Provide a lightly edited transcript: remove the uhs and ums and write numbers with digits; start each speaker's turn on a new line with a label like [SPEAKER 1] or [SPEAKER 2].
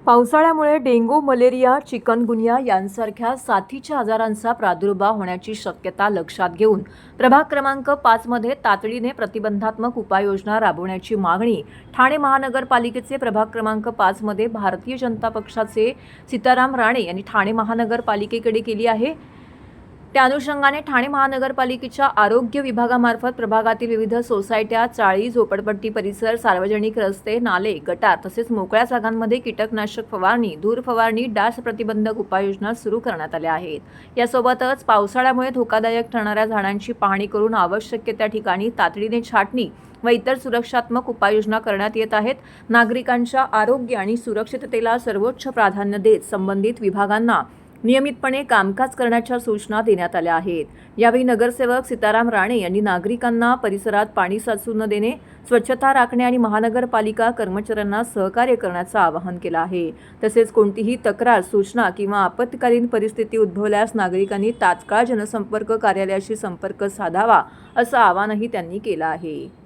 [SPEAKER 1] पावसाळ्यामुळे dengue, malaria, chikungunya यांसारख्या साथीच्या आजारांचा प्रादुर्भाव होण्याची शक्यता लक्षात घेऊन प्रभाग क्रमांक 5 मध्ये तातडीने प्रतिबंधात्मक उपाययोजना राबवण्याची मागणी ठाणे महानगरपालिकेचे प्रभाग क्रमांक 5 मध्ये भारतीय जनता पक्षाचे सीताराम राणे यांनी ठाणे महानगरपालिकेकडे केली आहे। त्या अनुषंगाने ठाणे महानगरपालिकेच्या आरोग्य विभागामार्फत प्रभागातील विविध सोसायट्या, चाळी, झोपडपट्टी परिसर, सार्वजनिक रस्ते, नाले, गटार तसेच मोकळ्या जागांमध्ये कीटकनाशक फवारणी, धूर फवारणी, डास प्रतिबंधक उपाययोजना सुरू करण्यात आल्या आहेत। यासोबतच पावसाळ्यामुळे धोकादायक ठरणाऱ्या झाडांची पाहणी करून आवश्यक त्या ठिकाणी तातडीने छाटणी व इतर सुरक्षात्मक उपाययोजना करण्यात येत आहेत। नागरिकांच्या आरोग्य आणि सुरक्षिततेला सर्वोच्च प्राधान्य देत संबंधित विभागांना नियमितपणे कामकाज करण्याच्या सूचना देण्यात आल्या आहेत। यावेळी नगरसेवक सीताराम राणे यांनी नागरिकांना परिसरात पाणी साचू न देणे, स्वच्छता राखणे आणि महानगरपालिका कर्मचाऱ्यांना सहकार्य करण्याचं आवाहन केलं आहे। तसेच कोणतीही तक्रार, सूचना किंवा आपत्कालीन परिस्थिती उद्भवल्यास नागरिकांनी तात्काळ जनसंपर्क कार्यालयाशी संपर्क साधावा असं आवाहनही त्यांनी केलं आहे।